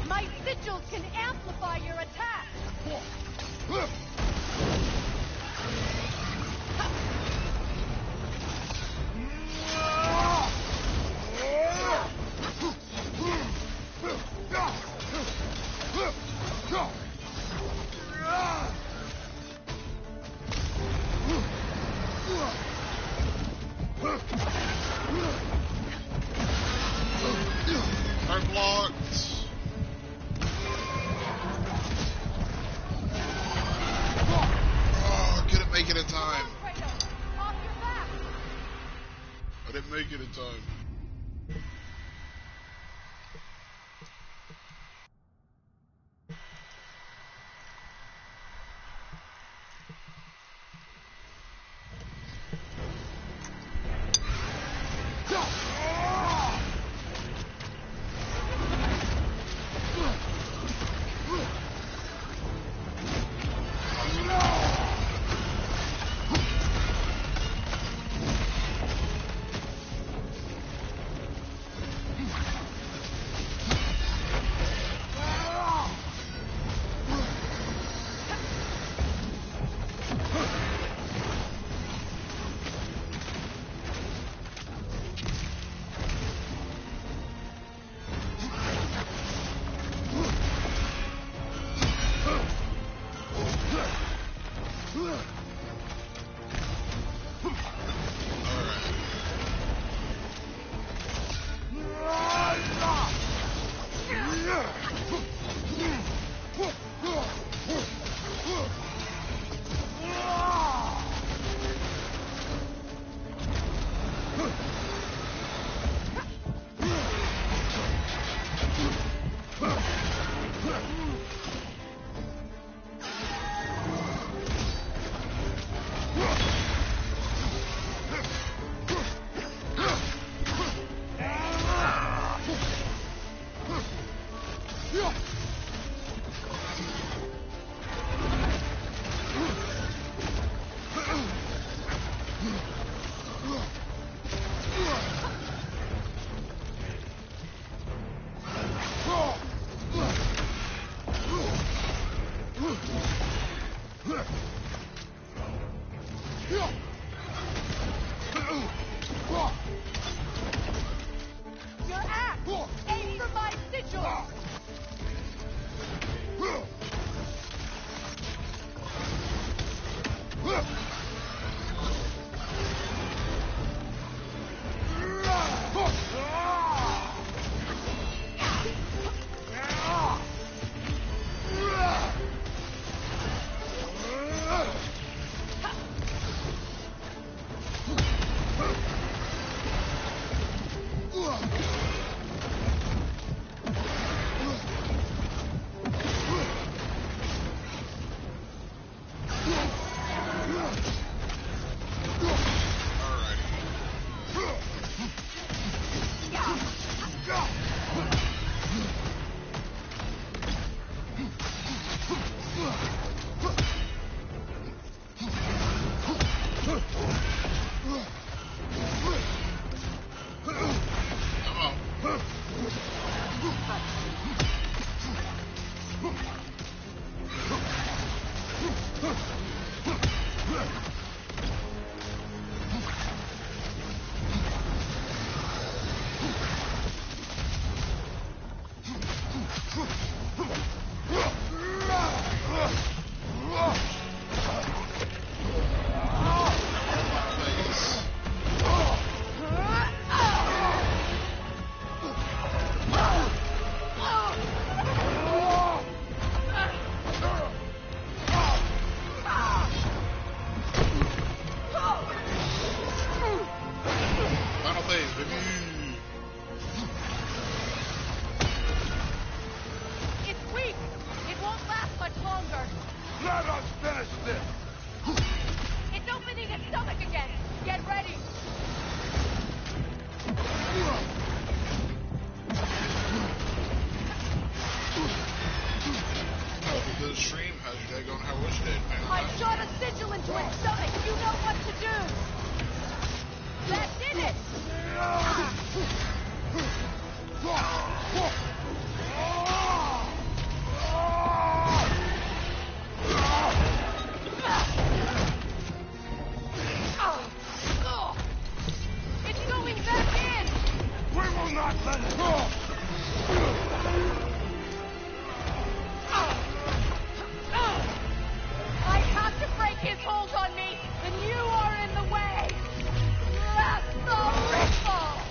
My sigils can amplify your attack! I'm blocked. Oh, I couldn't make it in time. Kratos, off your back! I didn't make it in time. Your axe! Aim for my sigils! Let us finish this! It's opening its stomach again! Get ready! Welcome to the stream. How's your day going? How was your day, man? I shot a sigil into its stomach! You know what to do! That did it! It's going back in! We will not let it go! I have to break his hold on me, and you are in the way! That's the ripple!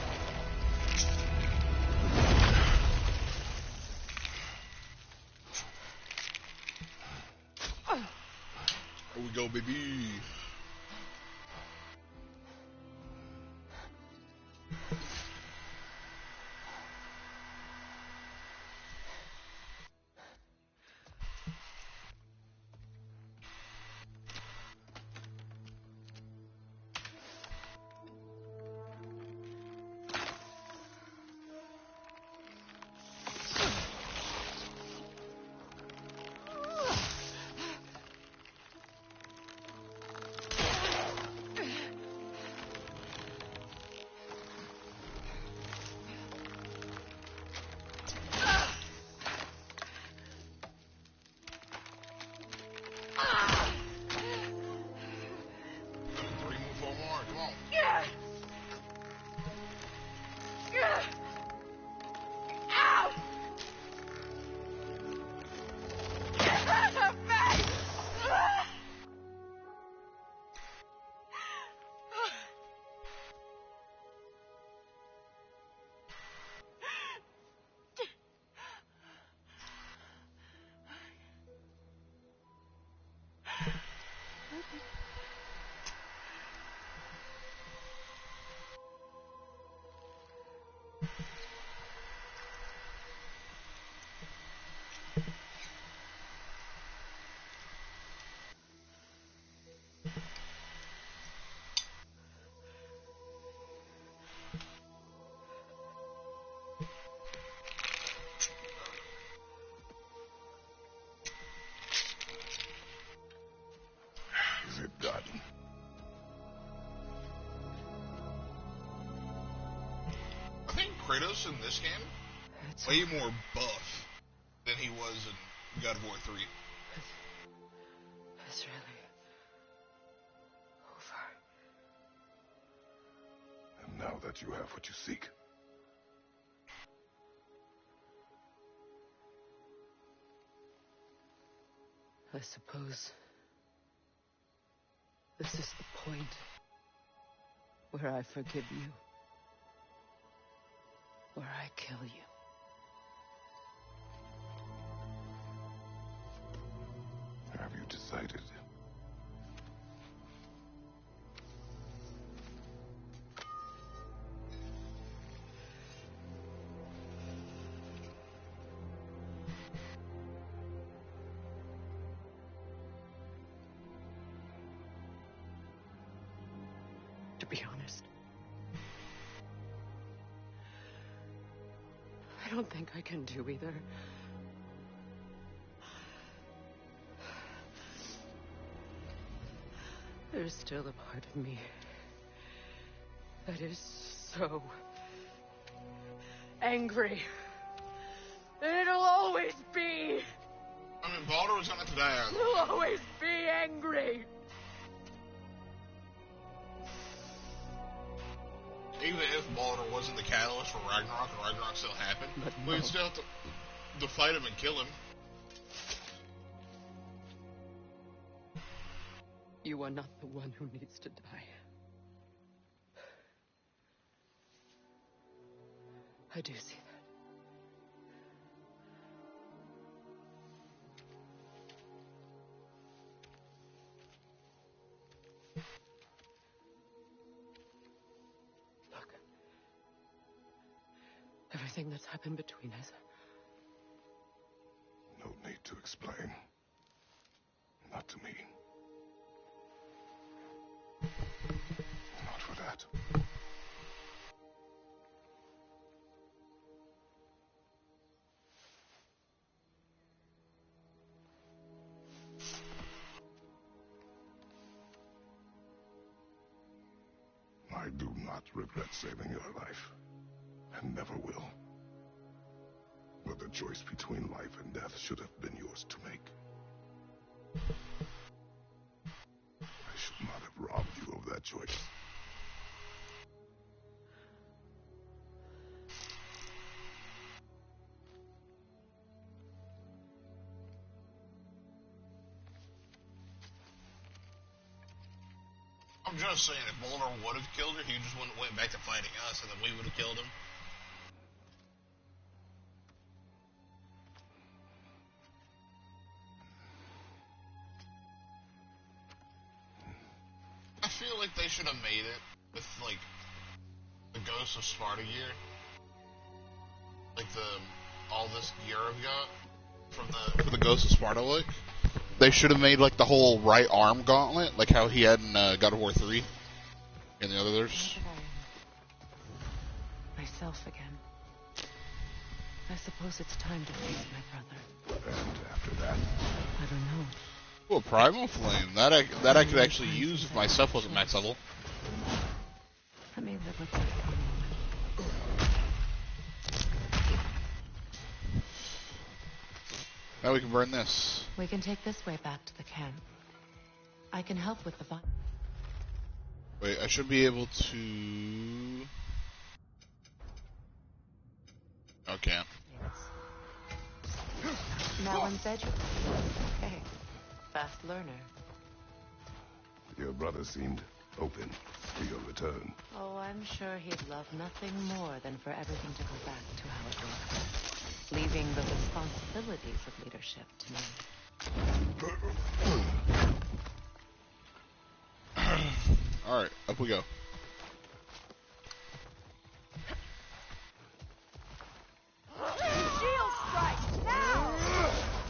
Here we go, baby. Is it done? I think Kratos in this game way more buff than he was in God of War 3. It's really over. And now that you have what you seek, I suppose this is the point where I forgive you, where I kill you. have you decided? To be honest, I don't think I can do either. There's still a part of me that is so angry. And it'll always be. I mean, Baldur was gonna have to die out. It'll always be angry. Even if Baldur wasn't the catalyst for Ragnarok and Ragnarok still happened, But we'd no. still have to fight him and kill him. You are not the one who needs to die. I do see that. Look. Everything that's happened between us. No need to explain. to me. Not for that. I do not regret saving your life, and never will. But the choice between life and death should have been yours to make. I should not have robbed you of that choice. I'm just saying, if Boulder would have killed her, he just wouldn't went back to fighting us, and then we would have killed him. I feel like they should have made it with, like, the Ghost of Sparta gear. Like all this gear I've got for the Ghost of Sparta look. They should have made, like, the whole right arm gauntlet, like how he had in God of War 3 and the others. Myself again. I suppose it's time to face my brother. And after that? I don't know. Oh, Primal Flame. That I could actually use if my stuff wasn't max level. Let me live with that for a moment. Now we can burn this. We can take this way back to the camp. I can help with the vine. Wait, I should be able to... Oh, can't. Now in bed. Okay. Fast learner. Your brother seemed open to your return. Oh, I'm sure he'd love nothing more than for everything to go back to how it was, leaving the responsibilities of leadership to me. Alright, up we go. Shield strike now!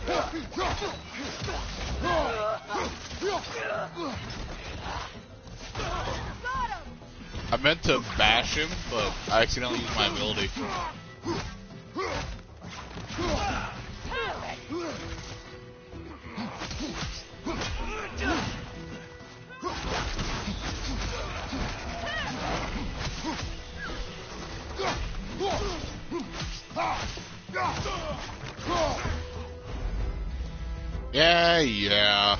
Got him! I meant to bash him, but I accidentally used my ability. Yeah.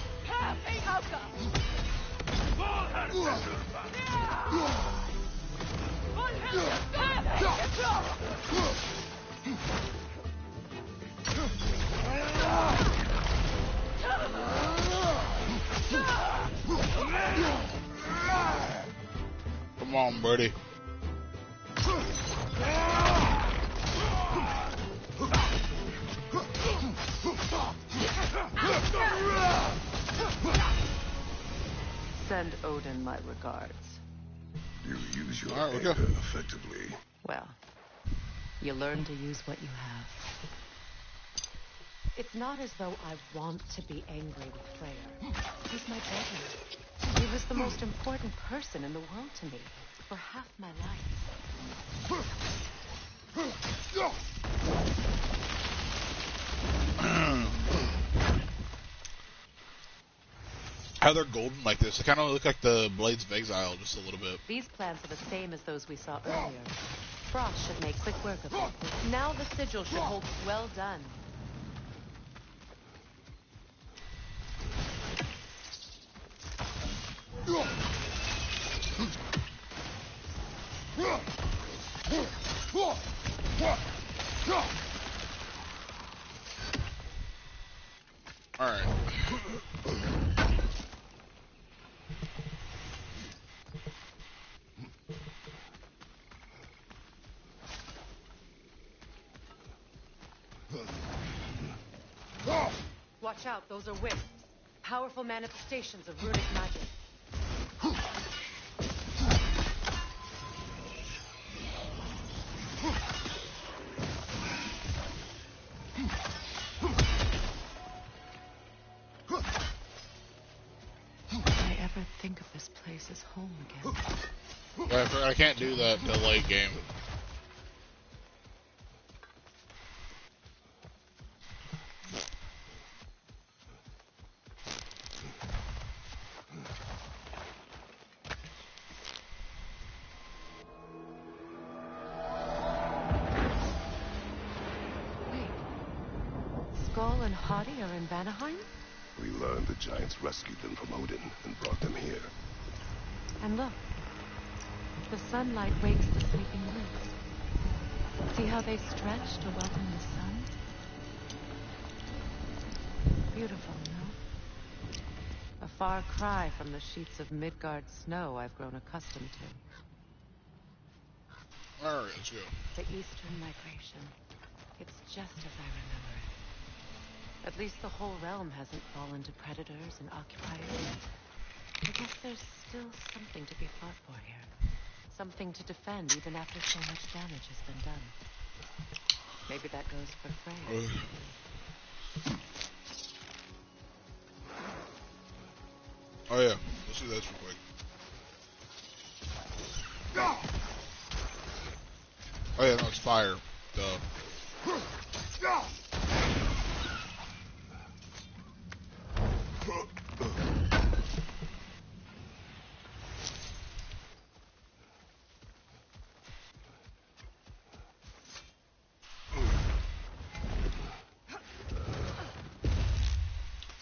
Come on, buddy. Send Odin my regards. You use your Alright, anger effectively. Well, you learn to use what you have. It's not as though I want to be angry with Freyr. He's my brother. He was the most important person in the world to me for half my life. How they're golden like this, they kind of look like the Blades of Exile just a little bit. These plants are the same as those we saw earlier. Frost should make quick work of it. Now the sigil should hold well done. Alright. Watch out, those are wisps. Powerful manifestations of runic magic. never think of this place as home again. I can't do that in the late game. Skull and Hadi are in Vanaheim? We learned the giants rescued them from Odin and brought them here. And look, the sunlight wakes the sleeping woods. See how they stretch to welcome the sun? Beautiful, no? A far cry from the sheets of Midgard snow I've grown accustomed to. Alright, let's go. The Eastern migration. It's just as I remember it. At least the whole realm hasn't fallen to predators and occupiers. I guess there's still something to be fought for here. Something to defend even after so much damage has been done. Maybe that goes for Freya. Oh yeah, let's do this real quick. Oh yeah, no, it's fire. Duh.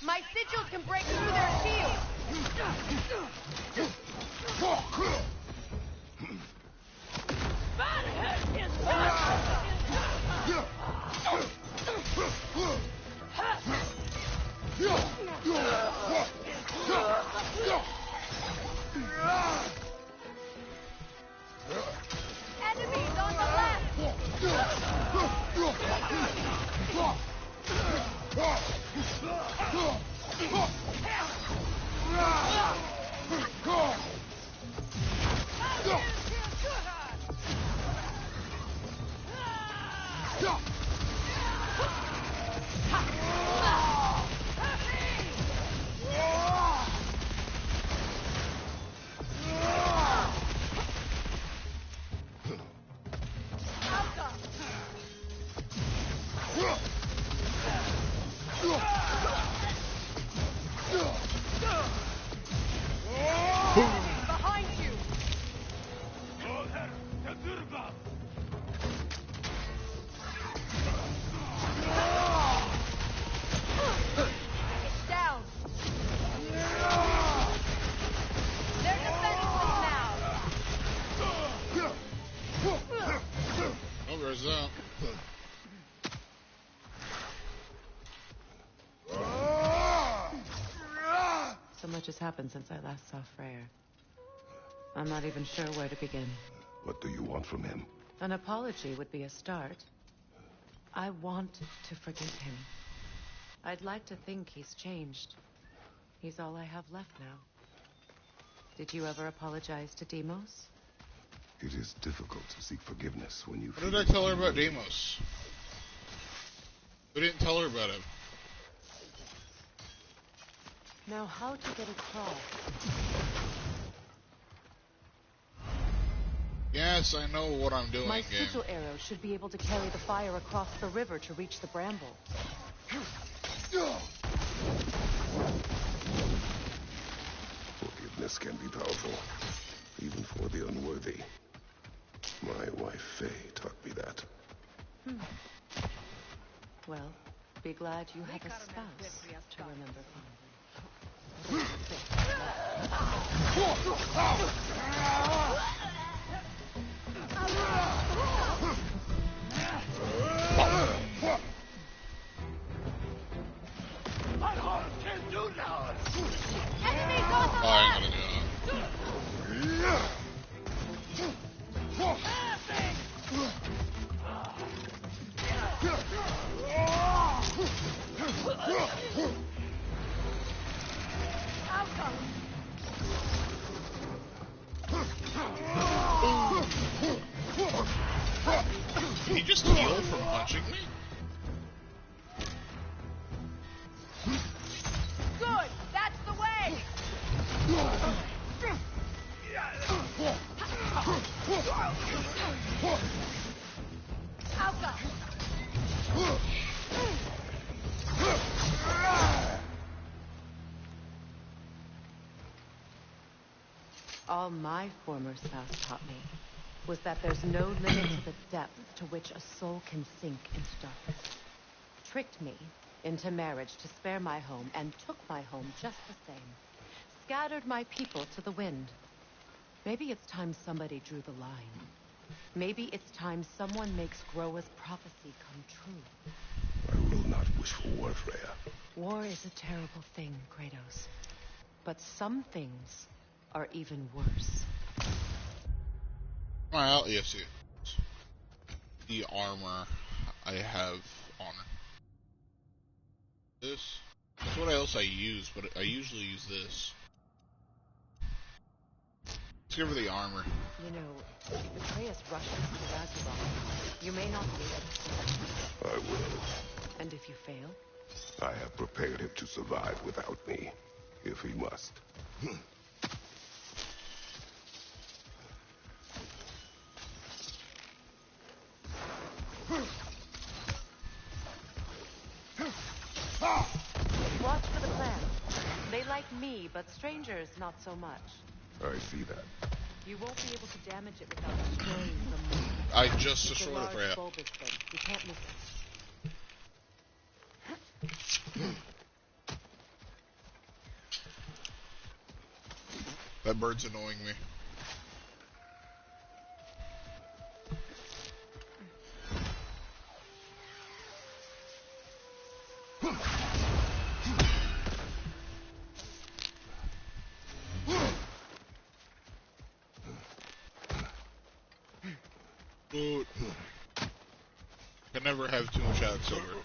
My sigils can break through their shields. Enemies on the behind you. It's down. They're defenseless now. Oh, there's that. So much has happened since I last saw Freyr. I'm not even sure where to begin. What do you want from him? An apology would be a start. I want to forgive him. I'd like to think he's changed. He's all I have left now. Did you ever apologize to Deimos? It is difficult to seek forgiveness when you What did I tell her about Deimos? We didn't tell her about him. Now how to get across? Yes, I know what I'm doing, My game. sigil arrow should be able to carry the fire across the river to reach the bramble. Forgiveness can be powerful, even for the unworthy. My wife Faye taught me that. Well, be glad you have a spouse to remember fondly. Enemies on the Oh, I ain't gonna do that. All my former spouse taught me was that there's no limit to the depth to which a soul can sink into darkness. Tricked me into marriage to spare my home, and took my home just the same. Scattered my people to the wind. Maybe it's time somebody drew the line. Maybe it's time someone makes Groa's prophecy come true. I will not wish for war, Freya. War is a terrible thing, Kratos. But some things are even worse. Well, yes, yes. The armor I have on. This. That's what else I use, but I usually use this. Let's give her the armor. You know, if Atreus rushes to Ragnarok, you may not be able to see him. I will. And if you fail? I have prepared him to survive without me, if he must. Watch for the clans. They like me, but strangers not so much. I see that. You won't be able to damage it without destroying the moon. I just It's a destroyed it, large Freya. bulbous thing. You can't miss it. That bird's annoying me. Dude. Can never have too much out silver.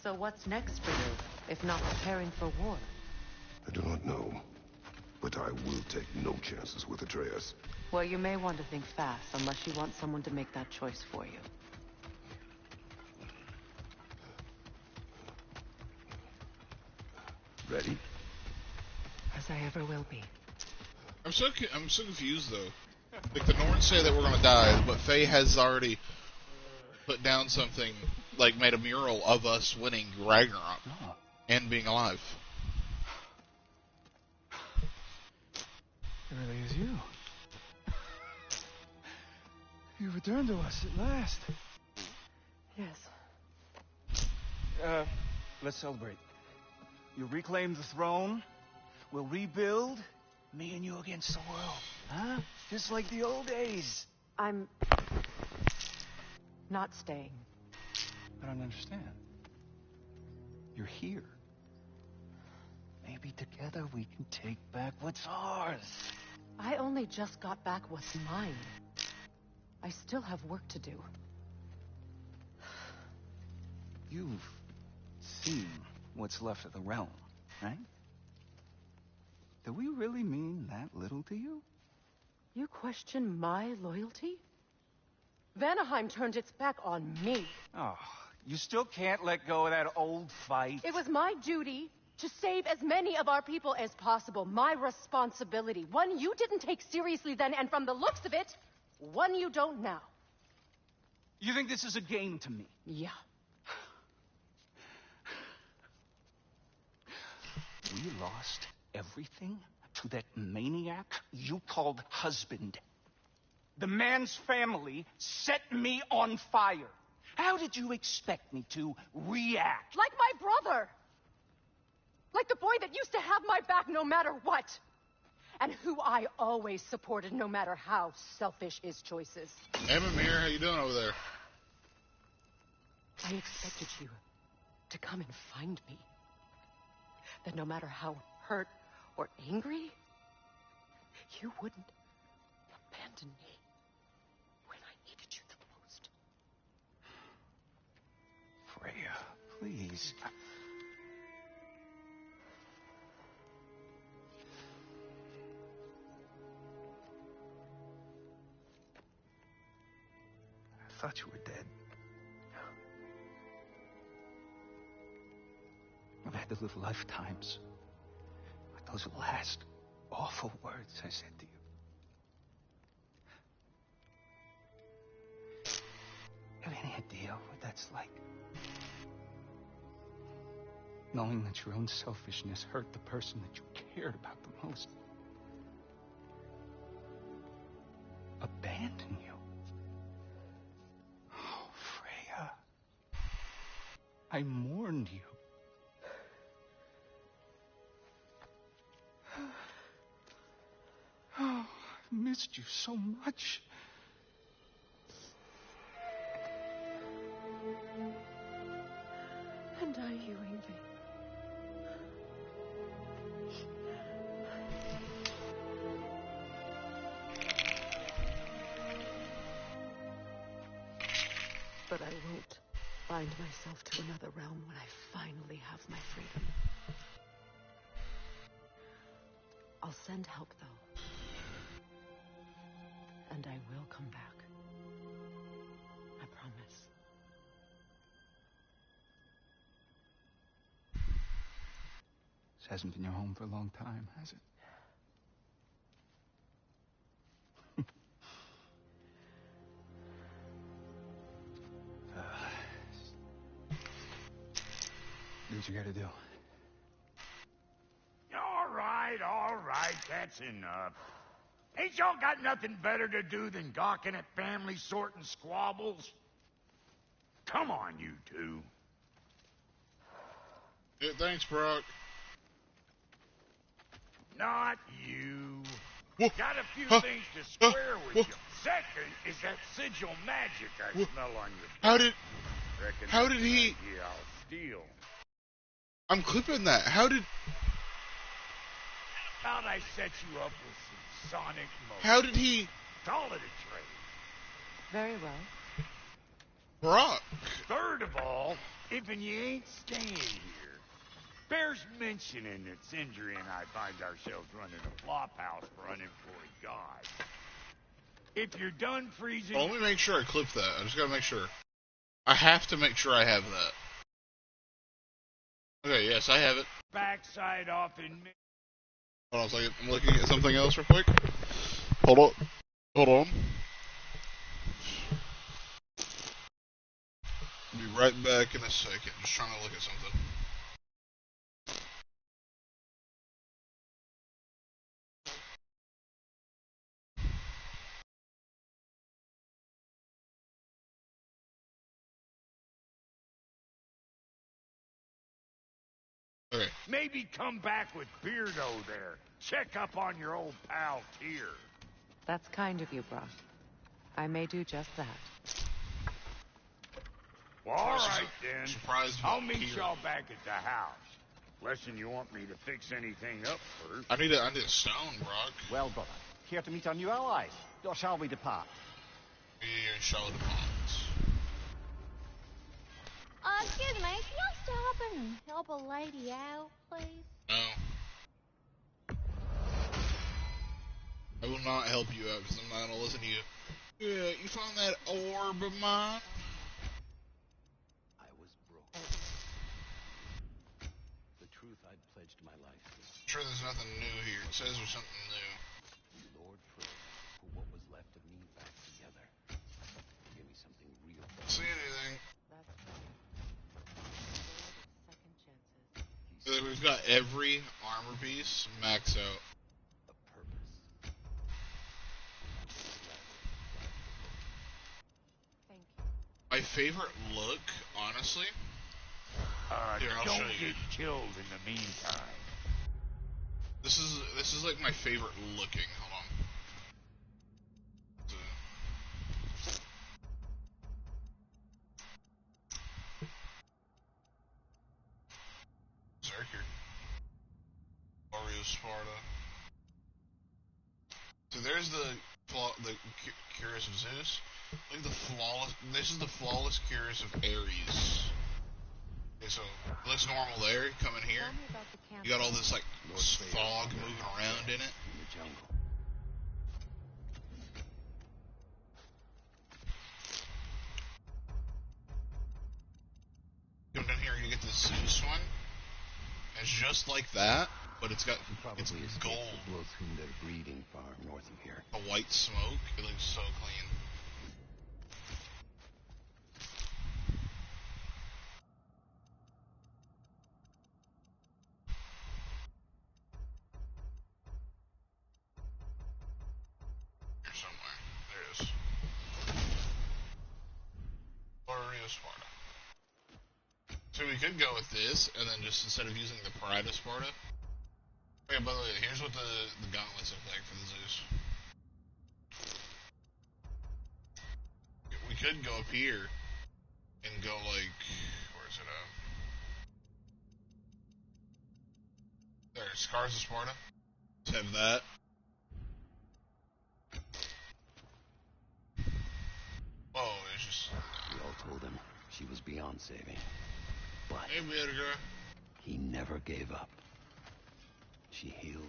So what's next for you, if not preparing for war? I do not know, but I will take no chances with Atreus. Well, you may want to think fast, unless you want someone to make that choice for you. Ready? As I ever will be. I'm so confused though. Like the Norns say that we're gonna die, but Faye has already put down something, like made a mural of us winning Ragnarok and being alive. It really is you. You returned to us at last. Yes. Let's celebrate. You reclaim the throne. We'll rebuild. Me and you against the world. Huh? Just like the old days. I'm not staying. I don't understand. You're here. Maybe together we can take back what's ours. I only just got back what's mine. I still have work to do. You've seen what's left of the realm, right? Do we really mean that little to you? You question my loyalty? Vanaheim turned its back on me. Oh, you still can't let go of that old fight. It was my duty to save as many of our people as possible. My responsibility. One you didn't take seriously then, and from the looks of it, one you don't now. You think this is a game to me? Yeah. We lost everything to that maniac you called husband. The man's family set me on fire. How did you expect me to react? Like my brother! Like the boy that used to have my back no matter what! And who I always supported no matter how selfish his choices. Hey, Mimir, how you doing over there? I expected you to come and find me. That no matter how hurt or angry, you wouldn't abandon me when I needed you the most. Freya, please. I thought you were dead. I've had to live lifetimes with those last awful words I said to you. Have any like. Knowing that your own selfishness hurt the person that you cared about the most. Abandon you. Oh, Freya. I mourned you. Oh, I've missed you so much. And are you, Ingrid? But I won't bind myself to another realm when I finally have my freedom. I'll send help, though. And I will come back. I promise. This hasn't been your home for a long time, has it? Do what you gotta do. All right, that's enough. Ain't y'all got nothing better to do than gawking at family sorting squabbles? Come on, you two. Yeah, thanks, Brock. Not you. Whoa. Got a few Huh. things to square with Whoa. you. Second is that sigil magic I Whoa. smell on you. How did he... Yeah, I'll steal. I'm clipping that. How did How'd I set you up with some sonic motion? How did he... Call it a trade. Very well. Brock? Third of all, if you ain't staying here, bears mentioning that Sindri and I find ourselves running a flop house for unemployed gods. If you're done freezing... Well, let me make sure I clip that. I just gotta make sure. I have to make sure I have that. Okay, yes, I have it. Backside off in... Hold on a second. I'm looking at something else real quick. Hold on. Hold on. I'll be right back in a second. Just trying to look at something. Okay. Maybe come back with Beardo there. Check up on your old pal Tyr. That's kind of you, Brock. I may do just that. Well, all right, then. Surprised I'll about meet Tyr. y'all back at the house. Lesson you want me to fix anything up first. I need a stone, Brock. Well, brother, here to meet our new allies. Or shall we depart? We shall depart. Excuse me, can I stop and help a lady out, please? No. I will not help you out because I'm not gonna listen to you. Yeah, you found that orb of mine? I was broke. The truth I'd pledged my life to. I'm sure there's nothing new here. It says there's something new. Lord Frey put what was left of me back together. Give me something real. See anything? That's right. Second chances. We've got every armor piece max out. A purpose. Thank you. My favorite look, honestly. Here, I'll Don't show you. get killed in the meantime. This is like my favorite looking. Hold on. Zerker. Warrior Sparta. So there's the Curious of Zeus. Look at the flawless. This is the flawless Curious of Ares. Okay, so it looks normal there. Come in here. Tell me about the camp. You got all this like fog moving around in it. In the jungle. Come down here, you get the Zeus one. It's just like that, but it's got it's gold. The Bloodthunder breeding farm north of here. A white smoke. It looks so clean. we could go with this, and then just instead of using the Pride of Sparta. Okay, by the way, here's what the gauntlets look like for the Zeus. We could go up here and go like, where's it at? There, Scars of Sparta. Let's have that. Whoa, it's just. We all told him she was beyond saving. But Hey, Edgar. he never gave up. She healed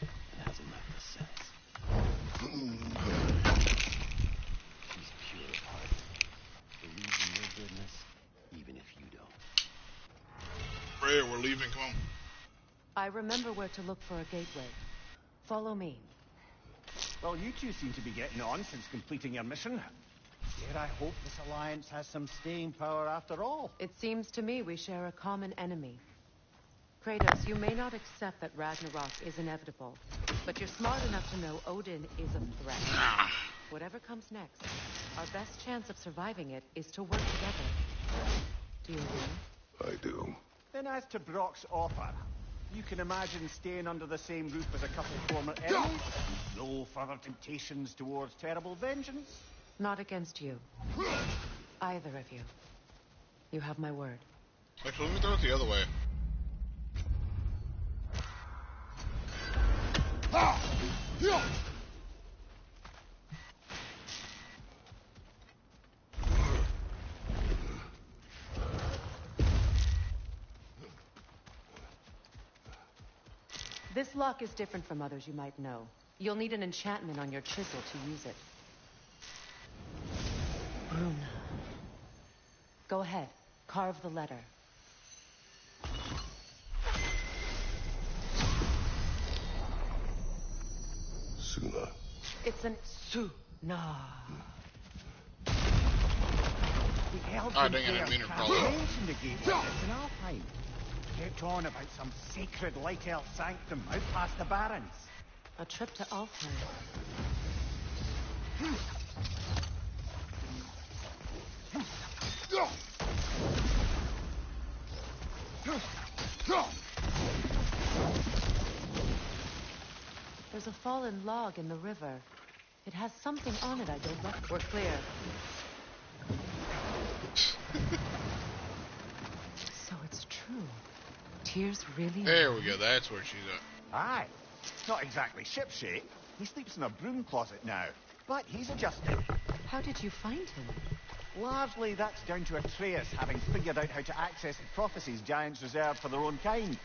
and hasn't left a since. She's pure of heart. Believes in your goodness, even if you don't. Freya, we're leaving. Come on. I remember where to look for a gateway. Follow me. Well, you two seem to be getting on since completing your mission. Yet I hope this alliance has some staying power after all. It seems to me we share a common enemy. Kratos, you may not accept that Ragnarok is inevitable, but you're smart enough to know Odin is a threat. Whatever comes next, our best chance of surviving it is to work together. Do you agree? I do. Then as to Brock's offer, you can imagine staying under the same roof as a couple former enemies? No further temptations towards terrible vengeance? Not against you. Either of you. You have my word. Actually, let me throw it the other way. This lock is different from others you might know. You'll need an enchantment on your chisel to use it. Bruna. Go ahead. Carve the letter. Suna. It's an Su-na. The elves Ah, dang it, I didn't mean to call it. mentioned the gateway. It's an Alpine. Kept on about some sacred light elf sanctum out past the barrens. A trip to Alfheim. There's a fallen log in the river. It has something on it I don't recognize. We're clear. So it's true. Tears really... There we go. That's where she's at. Aye. Not exactly shipshape. He sleeps in a broom closet now. But he's adjusted. How did you find him? Largely, that's down to Atreus having figured out how to access the prophecies giants reserved for their own kind.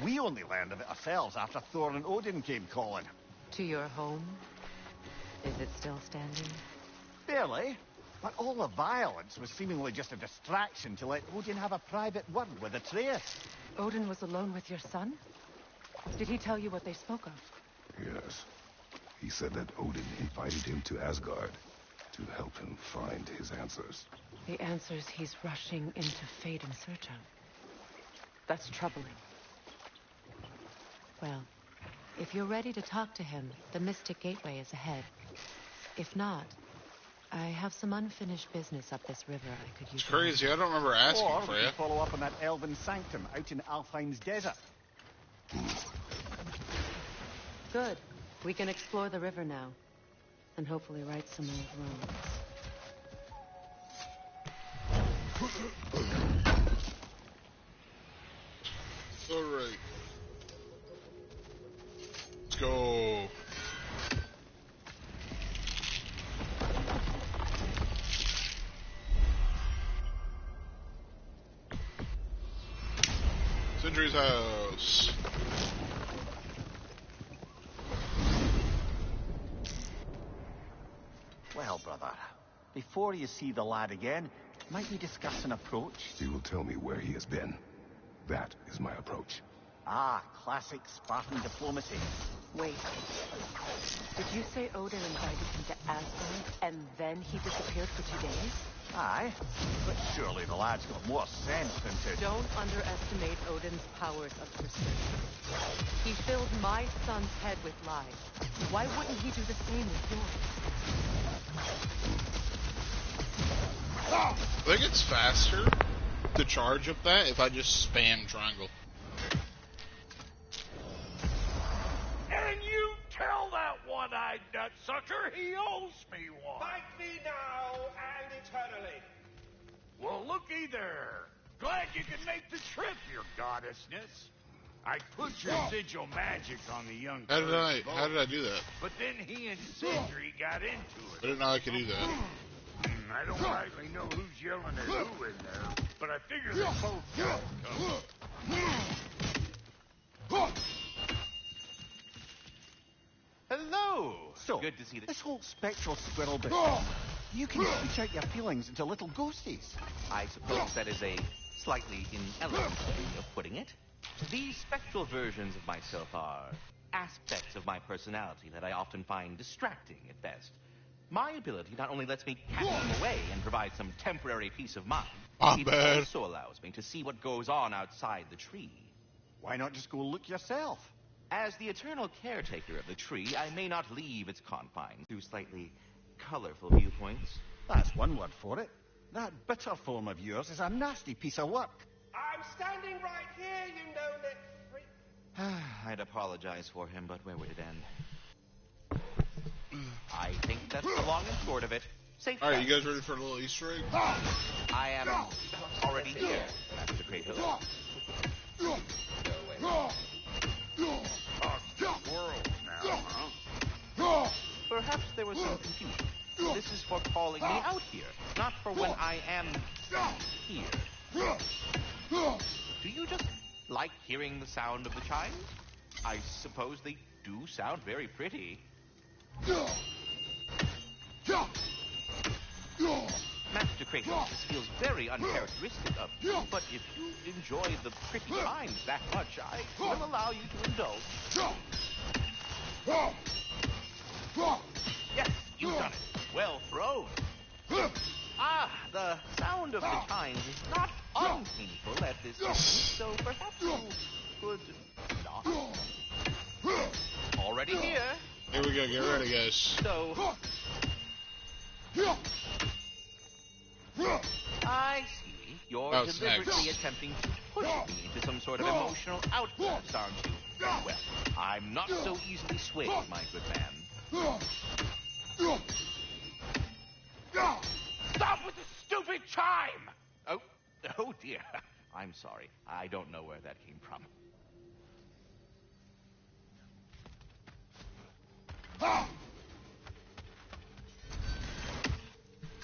We only learned of it ourselves after Thor and Odin came calling. To your home? Is it still standing? Barely. But all the violence was seemingly just a distraction to let Odin have a private word with Atreus. Odin was alone with your son? Did he tell you what they spoke of? Yes. He said that Odin invited him to Asgard to help him find his answers. The answers he's rushing into fate in search of. That's troubling. Well, if you're ready to talk to him, the Mystic Gateway is ahead. If not, I have some unfinished business up this river I could use. It's crazy. I don't remember asking Or we Freya. can follow up on that elven sanctum out in Alfheim's desert. Good. We can explore the river now. And hopefully right some old wrongs. Alright. Let's go. Sindri's house. Well, brother, before you see the lad again, might we discuss an approach? He will tell me where he has been. That is my approach. Ah, classic Spartan diplomacy. Wait. Did you say Odin invited him to Asgard, and then he disappeared for 2 days? Aye, but surely the lad's got more sense than to... Don't underestimate Odin's powers of persuasion. He filled my son's head with lies. Why wouldn't he do the same with yours? I think it's faster the charge of that if I just spam triangle. And you tell that one-eyed nutsucker he owes me one. Fight me now and eternally. Well, looky there. Glad you can make the trip, your goddessness. I put your sigil magic on the young. How did I do that? But then he and Sindri got into it. I didn't know I could do that. I don't rightly know who's yelling at who in there, but I figure they both got it. Hello! So, Good to see this whole spectral squirrel bit, you can switch out your feelings into little ghosties. I suppose that is a slightly inelegant way of putting it. These spectral versions of myself are aspects of my personality that I often find distracting at best. My ability not only lets me catch them away and provide some temporary peace of mind, it also allows me to see what goes on outside the tree. Why not just go look yourself? As the eternal caretaker of the tree, I may not leave its confines through slightly colorful viewpoints. That's one word for it. That bitter form of yours is a nasty piece of work. I'm standing right here, you no-neck freak. I'd apologize for him, but where would it end? I think that's the long and short of it. Safe. Alright, you guys ready for a little Easter egg? I am already here, Master Kratos. World now, huh? Perhaps there was some confusion. This is for calling me out here, not for when I am here. Do you just like hearing the sound of the chimes? I suppose they do sound very pretty. Master Kratos, this feels very uncharacteristic of you, but if you enjoy the pretty chimes that much, I will allow you to indulge. Yes, you've done it. Well thrown. Ah, the sound of the chimes is not unpainful at this moment, so perhaps you could not. Already here. Here we go, get ready, guys. So, I see. You're deliberately attempting to push me into some sort of emotional outburst, aren't you? Well, I'm not so easily swayed, my good man. Stop with the stupid chime! Oh dear. I'm sorry. I don't know where that came from.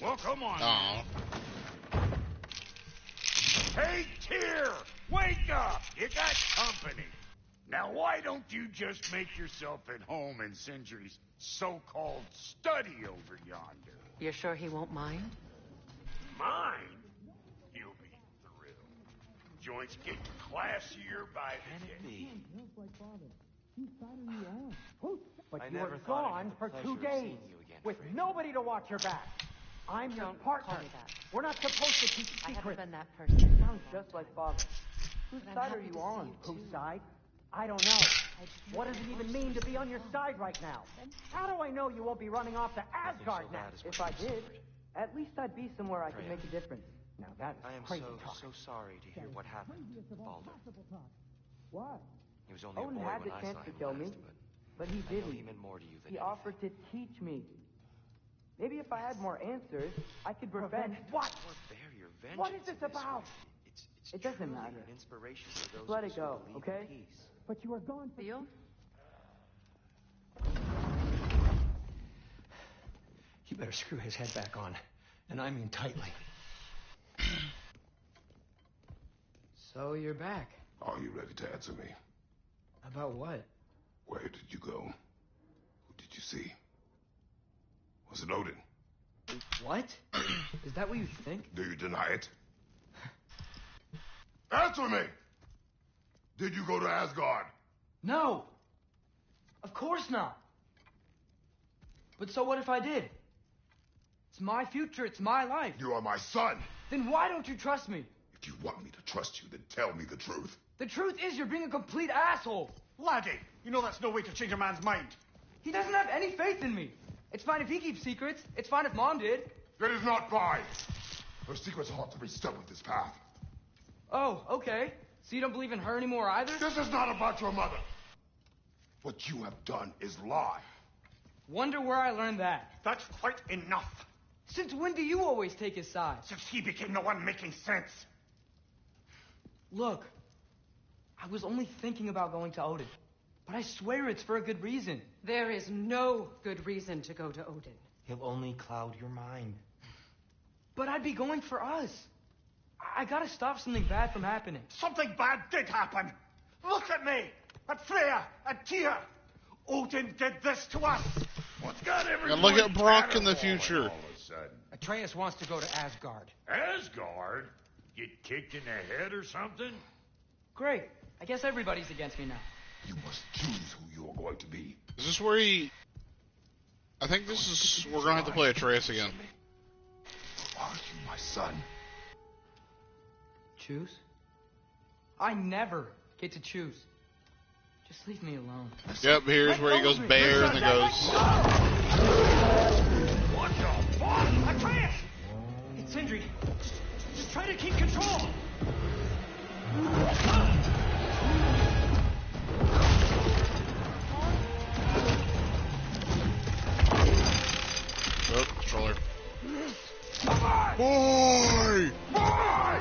Well, come on. Aw. Hey, Tyr! Wake up! You got company. Now, why don't you just make yourself at home in Sindri's so-called study over yonder? You're sure he won't mind? Mine? You'll be thrilled. Joints getting classier by the day. But you were gone for 2 days, with nobody to watch your back. I'm your partner. We're not supposed to keep I haven't secrets. been that person. Sounds just like father. Whose But I'm side are happy you to on? see you, Whose too. side? I don't know. What does it even mean to be on your side right now? How do I know you won't be running off to Asgard now? If I did, at least I'd be somewhere I could make a difference. Now that's crazy talk. sorry to hear what happened, Baldur. What? He was only Odin a boy had the when I chance saw to him kill last, me, but but he I know didn't. he meant more to you than He anything. offered to teach me. Maybe if I had more answers, I could prevent what? Bear your vengeance. What is this in about? way. It's It doesn't truly matter. an inspiration for Just those let of it us who go, believe okay? in peace. But you were gone for... Feel? You better screw his head back on. And I mean tightly. So you're back. Are you ready to answer me? About what? Where did you go? Who did you see? Was it Odin? What? Is that what you think? Do you deny it? Answer me! Did you go to Asgard? No! Of course not! But so what if I did? It's my future, it's my life. You are my son! Then why don't you trust me? If you want me to trust you, then tell me the truth. The truth is you're being a complete asshole. Laddie, you know that's no way to change a man's mind. He doesn't have any faith in me. It's fine if he keeps secrets. It's fine if Mom did. That is not fine. Her secrets ought to be stuck with this path. Oh, okay. So you don't believe in her anymore either? This is not about your mother. What you have done is lie. Wonder where I learned that. That's quite enough. Since when do you always take his side? Since he became the one making sense. Look, I was only thinking about going to Odin. But I swear it's for a good reason. There is no good reason to go to Odin. He'll only cloud your mind. But I'd be going for us. I gotta stop something bad from happening. Something bad did happen. Look at me, at Freya, at Tyr. Odin did this to us. What's got everyone? And look at Brock in the future. All of a sudden. Atreus wants to go to Asgard. Asgard? Get kicked in the head or something? Great. I guess everybody's against me now. You must choose who you are going to be. Is this where he... I think this is... We're gonna have to play Atreus again. Or are you my son? Choose? I never get to choose. Just leave me alone. Yep, here's where he goes bear and then goes... What the fuck? Atreus! It's Sindri. Just try to keep control. Oh, controller. Boy! Boy!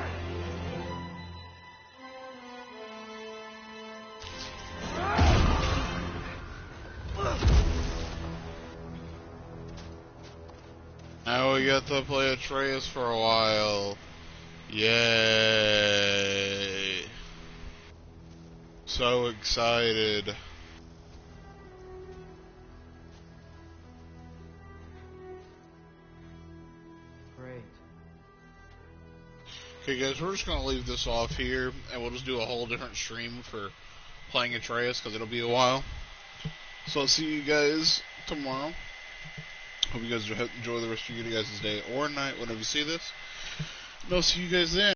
Now we get to play Atreus for a while. Yay! So excited. Great. Okay guys, we're just going to leave this off here, and we'll just do a whole different stream for playing Atreus, because it'll be a while. So I'll see you guys tomorrow. Hope you guys enjoy the rest of your guys' day or night whenever you see this. And I'll see you guys then.